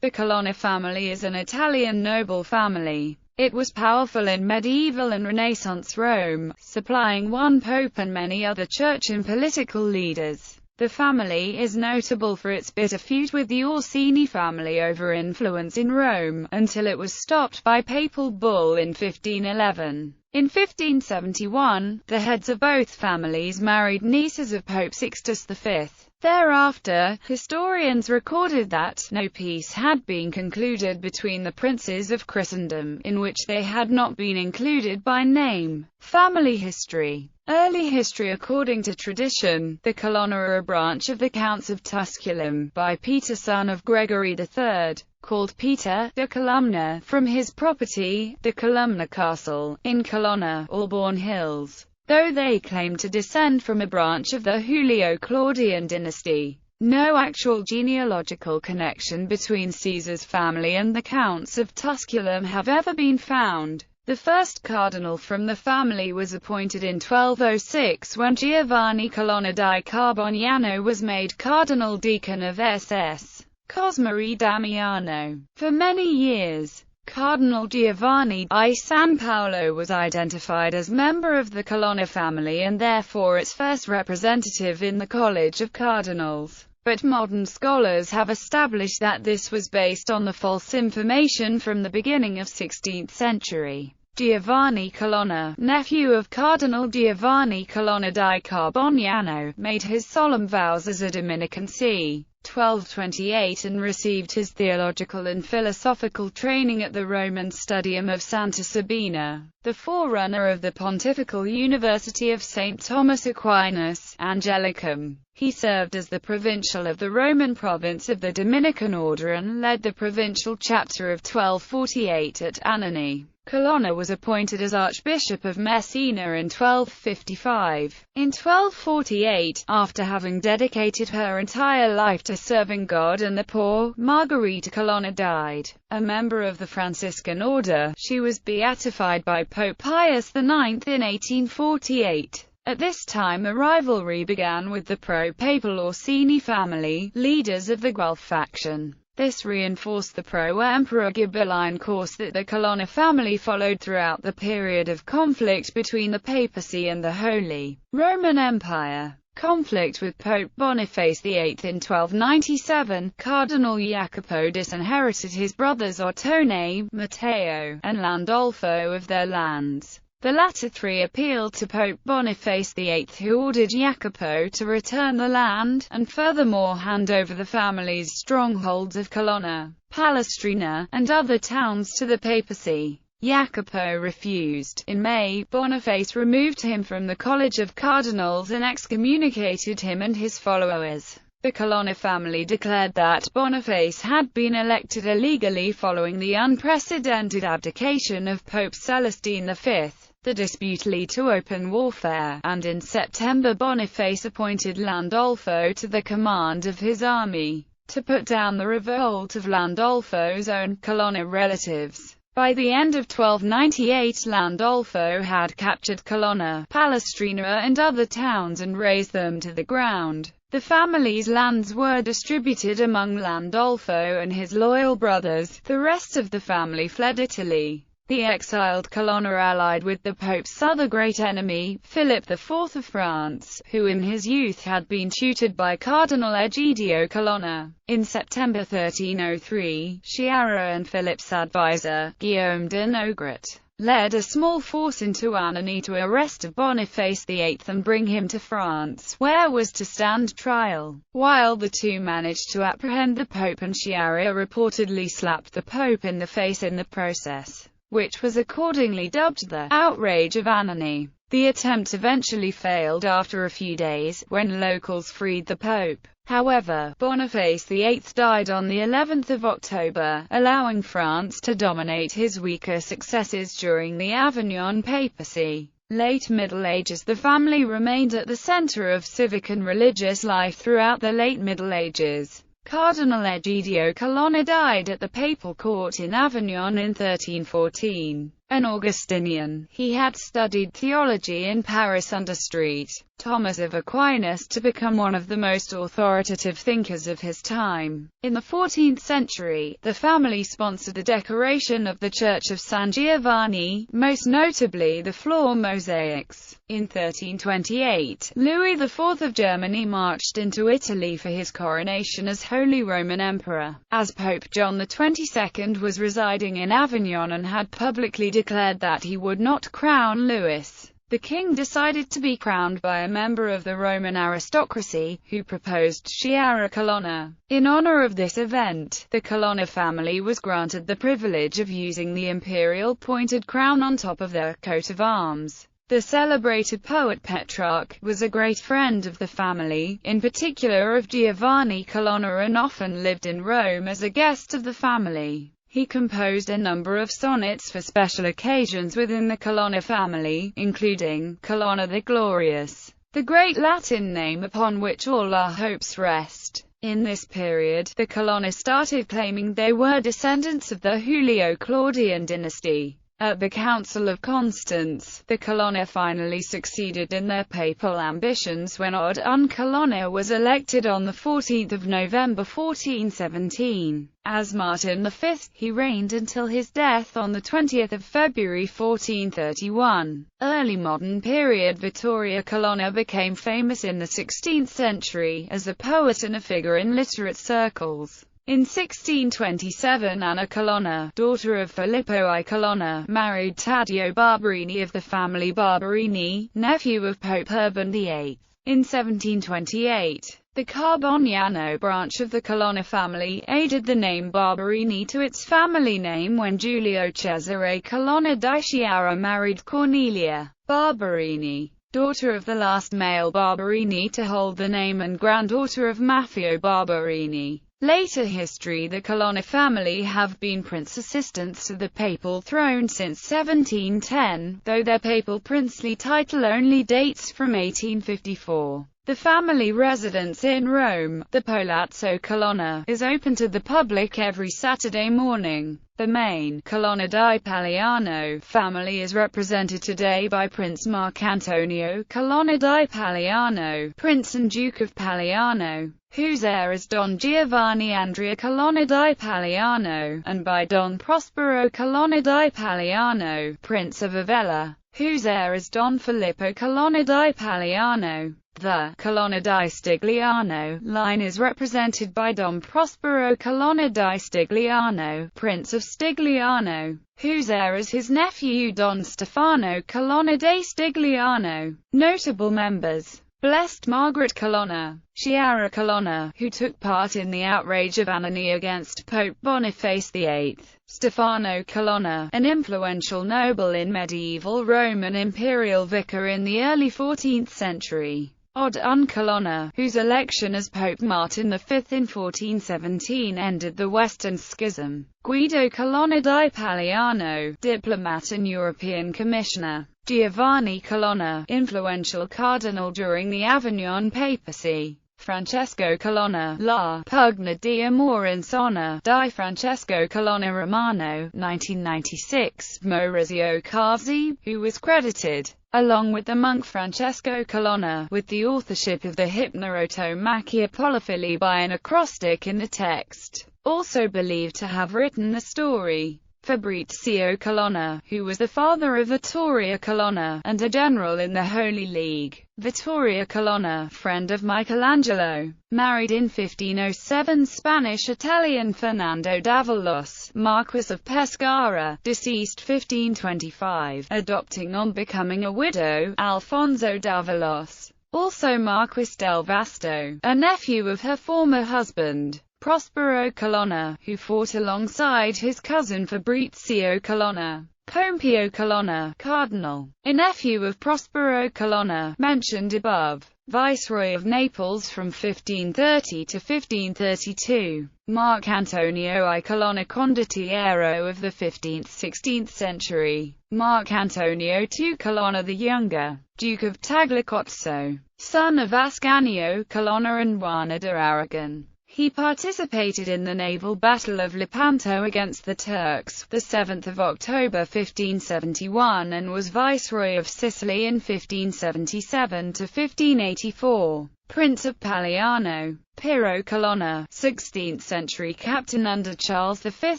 The Colonna family is an Italian noble family. It was powerful in medieval and Renaissance Rome, supplying one pope and many other church and political leaders. The family is notable for its bitter feud with the Orsini family over influence in Rome, until it was stopped by papal bull in 1511. In 1571, the heads of both families married nieces of Pope Sixtus V. Thereafter, historians recorded that no peace had been concluded between the princes of Christendom, in which they had not been included by name. Family history. Early history. According to tradition, the Colonna are a branch of the Counts of Tusculum, by Peter son of Gregory III, called Peter de Columna, from his property, the Columna Castle, in Colonna, Albourne Hills. Though they claim to descend from a branch of the Julio-Claudian dynasty, no actual genealogical connection between Caesar's family and the Counts of Tusculum have ever been found. The first cardinal from the family was appointed in 1206 when Giovanni Colonna di Carboniano was made cardinal deacon of SS Cosma e Damiano. For many years, Cardinal Giovanni I San Paolo was identified as member of the Colonna family and therefore its first representative in the College of Cardinals. But modern scholars have established that this was based on the false information from the beginning of 16th century. Giovanni Colonna, nephew of Cardinal Giovanni Colonna di Carboniano, made his solemn vows as a Dominican c. 1228 and received his theological and philosophical training at the Roman Studium of Santa Sabina, the forerunner of the Pontifical University of St. Thomas Aquinas, Angelicum. He served as the provincial of the Roman province of the Dominican Order and led the provincial chapter of 1248 at Anagni. Colonna was appointed as Archbishop of Messina in 1255. In 1248, after having dedicated her entire life to serving God and the poor, Margherita Colonna died. A member of the Franciscan order, she was beatified by Pope Pius IX in 1848. At this time a rivalry began with the pro-papal Orsini family, leaders of the Guelph faction. This reinforced the pro-Emperor Ghibelline course that the Colonna family followed throughout the period of conflict between the papacy and the Holy Roman Empire. Conflict with Pope Boniface VIII in 1297, Cardinal Jacopo disinherited his brothers Ottone, Matteo, and Landolfo of their lands. The latter three appealed to Pope Boniface VIII, who ordered Jacopo to return the land, and furthermore hand over the family's strongholds of Colonna, Palestrina, and other towns to the papacy. Jacopo refused. In May, Boniface removed him from the College of Cardinals and excommunicated him and his followers. The Colonna family declared that Boniface had been elected illegally following the unprecedented abdication of Pope Celestine V. The dispute led to open warfare, and in September Boniface appointed Landolfo to the command of his army, to put down the revolt of Landolfo's own Colonna relatives. By the end of 1298 Landolfo had captured Colonna, Palestrina and other towns and razed them to the ground. The family's lands were distributed among Landolfo and his loyal brothers. The rest of the family fled Italy. The exiled Colonna allied with the Pope's other great enemy, Philip IV of France, who in his youth had been tutored by Cardinal Egidio Colonna. In September 1303, Sciarra and Philip's advisor, Guillaume de Nogret, led a small force into Anagni to arrest Boniface VIII and bring him to France, where was to stand trial. While the two managed to apprehend the Pope, and Sciarra reportedly slapped the Pope in the face in the process, which was accordingly dubbed the outrage of Anagni. The attempt eventually failed after a few days, when locals freed the Pope. However, Boniface VIII died on the 11th of October, allowing France to dominate his weaker successors during the Avignon papacy. Late Middle Ages. The family remained at the center of civic and religious life throughout the late Middle Ages. Cardinal Egidio Colonna died at the papal court in Avignon in 1314. An Augustinian, he had studied theology in Paris under St. Thomas of Aquinas to become one of the most authoritative thinkers of his time. In the 14th century, the family sponsored the decoration of the Church of San Giovanni, most notably the floor mosaics. In 1328, Louis IV of Germany marched into Italy for his coronation as Holy Roman Emperor, as Pope John XXII was residing in Avignon and had publicly declared that he would not crown Louis. The king decided to be crowned by a member of the Roman aristocracy, who proposed Chiara Colonna. In honor of this event, the Colonna family was granted the privilege of using the imperial pointed crown on top of their coat of arms. The celebrated poet Petrarch was a great friend of the family, in particular of Giovanni Colonna, and often lived in Rome as a guest of the family. He composed a number of sonnets for special occasions within the Colonna family, including Colonna the Glorious, the great Latin name upon which all our hopes rest. In this period, the Colonna started claiming they were descendants of the Julio-Claudian dynasty. At the Council of Constance, the Colonna finally succeeded in their papal ambitions when Colonna was elected on 14 November 1417. As Martin V, he reigned until his death on 20 February 1431. Early modern period Vittorio Colonna became famous in the 16th century as a poet and a figure in literate circles. In 1627 Anna Colonna, daughter of Filippo I Colonna, married Taddeo Barberini of the family Barberini, nephew of Pope Urban VIII. In 1728, the Carboniano branch of the Colonna family added the name Barberini to its family name when Giulio Cesare Colonna di Chiara married Cornelia Barberini, daughter of the last male Barberini to hold the name and granddaughter of Maffeo Barberini. Later history. The Colonna family have been prince assistants to the papal throne since 1710, though their papal princely title only dates from 1854. The family residence in Rome, the Palazzo Colonna, is open to the public every Saturday morning. The main Colonna di Paliano family is represented today by Prince Marcantonio Colonna di Paliano, Prince and Duke of Paliano, whose heir is Don Giovanni Andrea Colonna di Paliano, and by Don Prospero Colonna di Paliano, Prince of Avella, whose heir is Don Filippo Colonna di Paliano. The Colonna di Stigliano line is represented by Don Prospero Colonna di Stigliano, Prince of Stigliano, whose heir is his nephew Don Stefano Colonna di Stigliano. Notable members: Blessed Margaret Colonna, Chiara Colonna, who took part in the outrage of Anagni against Pope Boniface VIII, Stefano Colonna, an influential noble in medieval Rome and imperial vicar in the early 14th century, Colonna, whose election as Pope Martin V in 1417 ended the Western Schism, Guido Colonna di Paliano, diplomat and European commissioner, Giovanni Colonna, influential cardinal during the Avignon papacy, Francesco Colonna, La Pugna di Amor Insona, di Francesco Colonna Romano, 1996, Maurizio Carzi, who was credited, along with the monk Francesco Colonna, with the authorship of the Hypnerotomachia Polyphili by an acrostic in the text, also believed to have written the story. Fabrizio Colonna, who was the father of Vittoria Colonna, and a general in the Holy League. Vittoria Colonna, friend of Michelangelo, married in 1507 Spanish-Italian Fernando d'Avalos, Marquis of Pescara, deceased 1525, adopting on becoming a widow, Alfonso d'Avalos, also Marquis del Vasto, a nephew of her former husband, Prospero Colonna, who fought alongside his cousin Fabrizio Colonna. Pompeo Colonna, Cardinal, a nephew of Prospero Colonna, mentioned above, Viceroy of Naples from 1530 to 1532. Marcantonio I Colonna Condottiero of the 15th–16th century. Marcantonio II Colonna the Younger, Duke of Tagliacozzo, son of Ascanio Colonna and Juana de Aragon. He participated in the naval Battle of Lepanto against the Turks, the 7th of October 1571, and was Viceroy of Sicily in 1577 to 1584. Prince of Paliano. Piero Colonna, 16th-century captain under Charles V,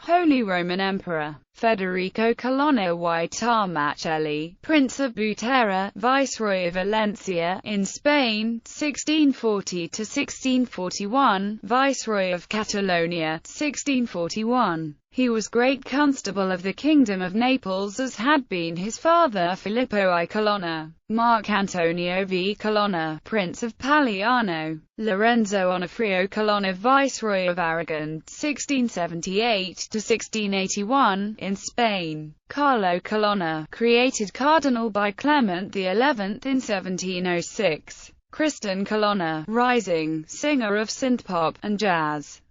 Holy Roman Emperor. Federico Colonna y Tarmacelli, Prince of Butera, Viceroy of Valencia, in Spain, 1640 to 1641, Viceroy of Catalonia, 1641. He was Great Constable of the Kingdom of Naples, as had been his father Filippo I Colonna. Marc Antonio V. Colonna, Prince of Paliano. Lorenzo Onofrio Colonna, Viceroy of Aragon, 1678 to 1681, in Spain. Carlo Colonna, created Cardinal by Clement XI in 1706. Kristen Colonna, rising singer of synthpop and jazz.